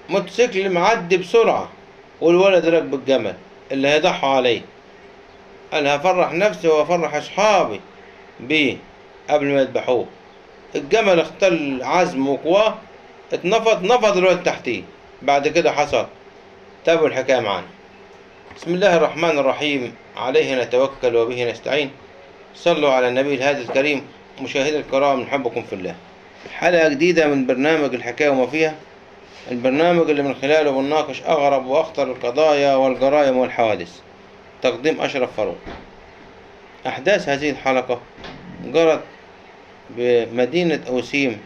موتوسيكل معدي بسرعة والولد راكب الجمل اللي هيضحوا عليه. قال هفرح نفسي وافرح اصحابي بيه قبل ما يذبحوه. الجمل اختل عزم وقواه، نفض الولد تحتيه. بعد كده حصل. تابعوا الحكاية معانا. بسم الله الرحمن الرحيم، عليه نتوكل وبه نستعين. صلوا على النبي الهادي الكريم. مشاهدي الكرام، نحبكم في الله. حلقة جديدة من برنامج الحكاية وما فيها، البرنامج اللي من خلاله بنناقش أغرب وأخطر القضايا والجرائم والحوادث. تقديم أشرف فاروق. أحداث هذه الحلقة جرت بمدينة أوسيم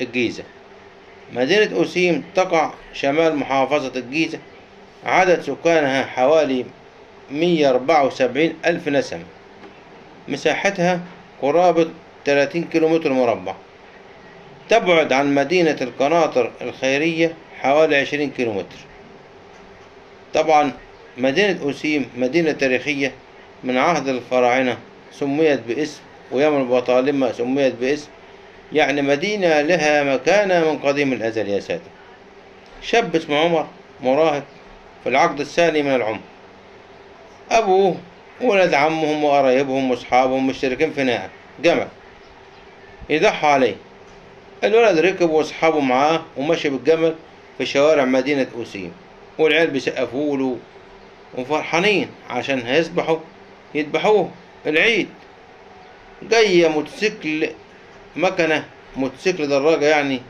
الجيزة. مدينة أوسيم تقع شمال محافظة الجيزة، عدد سكانها حوالي 174 ألف نسمة، مساحتها قرابة 30 كيلومتر مربع، تبعد عن مدينة القناطر الخيرية حوالي 20 كيلومتر. طبعا مدينة أوسيم مدينة تاريخية من عهد الفراعنة، سميت باسم، ويوم البطالمة سميت باسم، يعني مدينة لها مكانة من قديم الأزل يا سادة. شاب اسمه عمر، مراهق في العقد الثاني من العمر. أبوه وولد عمهم وقرايبهم وأصحابهم مشتركين في ناقة جمل يضحوا عليه. الولد ركب وأصحابه معاه ومشي بالجمل في شوارع مدينة أوسيم، والعيال بيسقفوا له وفرحانين عشان يذبحوه العيد. جاية موتوسيكل، مكنة موتوسيكل دراجة يعني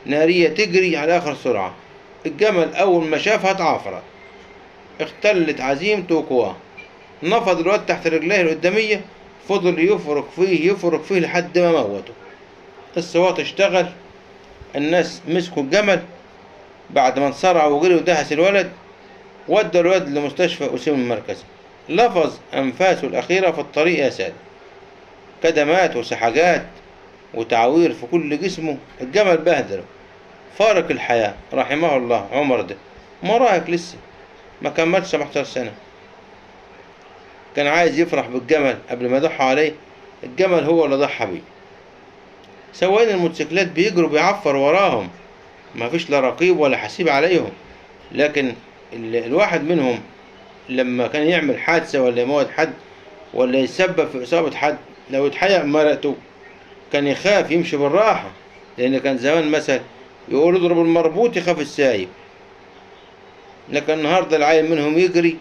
نارية، تجري على آخر سرعة. الجمل أول ما شافها اتعافرت، اختلت عزيمته وقواه، نفض الواد تحت رجليه القدامية، فضل يفرك فيه لحد ما موته. الصوات اشتغل، الناس مسكوا الجمل بعد ما انصرع وجري ودهس الولد، ودى الولد لمستشفى أوسيم المركزي. لفظ أنفاسه الأخيرة في الطريق يا سادة، كدمات وسحجات وتعوير في كل جسمه. الجمل بهدله، فارق الحياة. رحمه الله عمر ده مراهق لسه ما كملش 17 سنة، كان عايز يفرح بالجمل قبل ما يضحوا عليه. الجمل هو اللي ضحى بيه. سواقين الموتوسيكلات بيجروا بيعفر وراهم، ما فيش لا رقيب ولا حسيب عليهم. لكن الواحد منهم لما كان يعمل حادثة ولا يموت حد ولا يسبب في إصابة حد، لو اتحيق مرقته كان يخاف يمشي بالراحة، لأن كان زمان مثل يقول اضرب المربوط يخاف السايب. لكن النهاردة العيل منهم يجري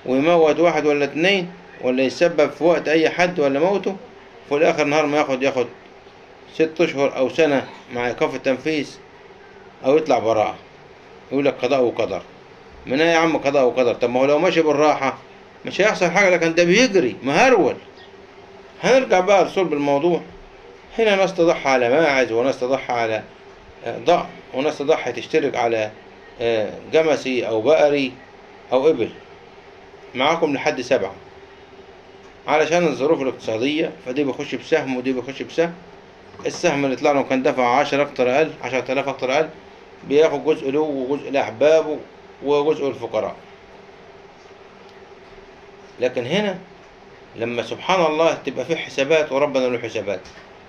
ويموت واحد ولا اتنين ولا يسبب في وقت أي حد ولا موته، في الآخر نهار ما ياخد 6 أشهر أو سنة مع إيقاف التنفيذ أو يطلع براءة. يقول لك قضاء وقدر. من ايه يا عم قضاء وقدر؟ طب ما هو لو ماشي بالراحة مش هيحصل حاجة، لكن ده بيجري مهرول. هنرجع بقى لصلب الموضوع. هنا ناس تضحى على ماعز، وناس تضحى على ضأن، وناس تضحي تشترك على جمسي أو بقري أو إبل، معاكم لحد 7 علشان الظروف الاقتصادية. فدي بيخش بسهم ودي بيخش بسهم. السهم اللي طلع له كان دفع 10,000 أكتر أقل، بياخد جزء له وجزء لأحبابه وجزء الفقراء. لكن هنا لما سبحان الله تبقى في حسابات وربنا له حسابات.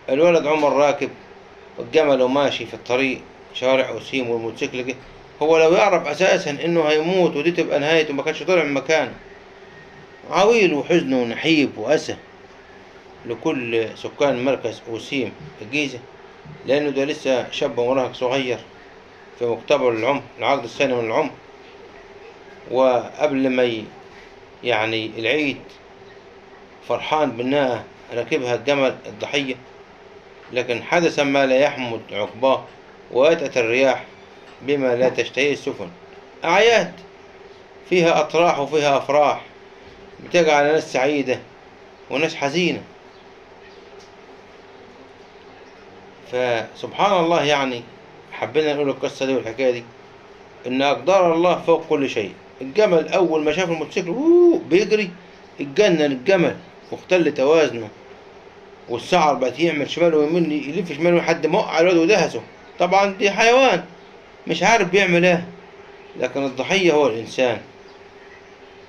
الولد عمر راكب الجمل وماشي في الطريق شارع أوسيم والموتوسيكل جه، هو لو يعرف أساسا إنه هيموت ودي تبقى نهايته ما كانش طالع من مكانه. عويل وحزن ونحيب وأسى لكل سكان مركز أوسيم الجيزة، لأنه ده لسه شاب مراهق صغير في مقتبل العمر، العقد الثاني من العمر، وقبل ما يعني العيد فرحان بالناقة راكبها الجمل الضحية. لكن حدث ما لا يحمد عقباه، وأتت الرياح بما لا تشتهيه السفن. أعياد فيها أطراح وفيها أفراح، بتجعل ناس سعيدة وناس حزينة. فسبحان الله، يعني حبينا نقول القصة دي والحكاية دي إن أقدار الله فوق كل شيء. الجمل أول ما شاف الموتوسيكل بيجري، اتجنن الجمل واختل توازنه، والسعر بقت يعمل شمال ويمين، يلف شمال لحد ما وقع الواد ودهسه. طبعا دي حيوان مش عارف بيعمل ايه، لكن الضحية هو الإنسان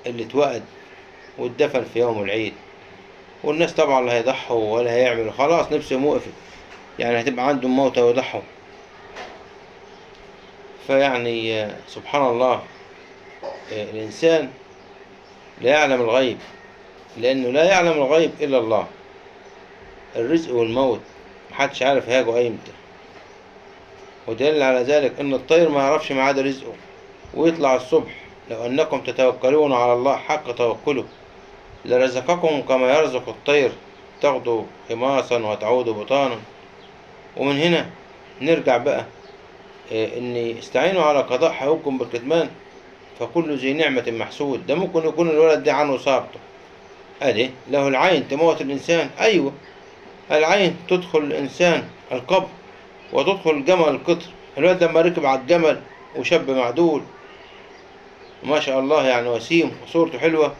اللي اتوقد واتدفن في يوم العيد. والناس طبعا لا هيضحوا ولا هيعملوا، خلاص نفسهم وقفت، يعني هتبقى عندهم موتى ويضحوا. فيعني سبحان الله، الإنسان لا يعلم الغيب، لأنه لا يعلم الغيب إلا الله. الرزق والموت محدش عارف هيجوا إمتى، ودليل على ذلك إن الطير ما يعرفش ميعاد رزقه ويطلع الصبح. لو أنكم تتوكلون على الله حق توكله لرزقكم كما يرزق الطير تغدو خماصا وتعود بطانا. ومن هنا نرجع بقى إن استعينوا على قضاء حقوقكم بالكتمان، فكل ذي نعمة محسود. ده ممكن يكون الولد ده عنه صابته، أدي له العين تموت الإنسان، أيوة العين تدخل الإنسان القبر وتدخل الجمل القطر. الولد لما ركب على الجمل وشاب معدول ما شاء الله يعني وسيم وصورته حلوة،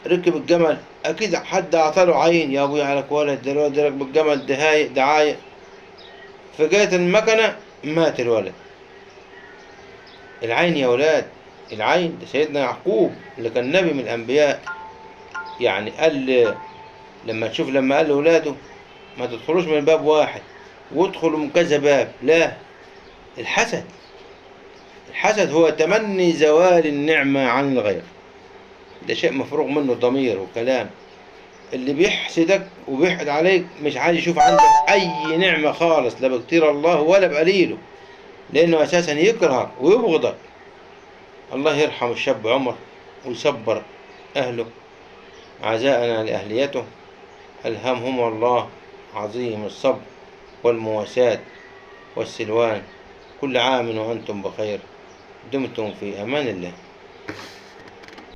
ركب الجمل أكيد حد أعطاله عين، يا أبويا عليك ولد، ده الولد ركب الجمل دهايق دعايق، فجاءت المكنة مات الولد. العين يا ولاد، العين ده سيدنا يعقوب اللي كان نبي من الأنبياء، يعني قال لما قال لأولاده ما تدخلوش من باب واحد وادخلوا من كذا باب، لا. الحسد، الحسد هو تمني زوال النعمة عن الغير، ده شيء مفروغ منه ضمير وكلام. اللي بيحسدك وبيحقد عليك مش عايز يشوف عندك أي نعمة خالص، لا بكتير الله ولا بقليله، لأنه أساسا يكرهك ويبغضك. الله يرحم الشاب عمر ويصبر أهله عزاءنا لأهليته، ألهمهم الله عظيم الصبر والمواساة والسلوان. كل عام وأنتم بخير، دمتم في أمان الله.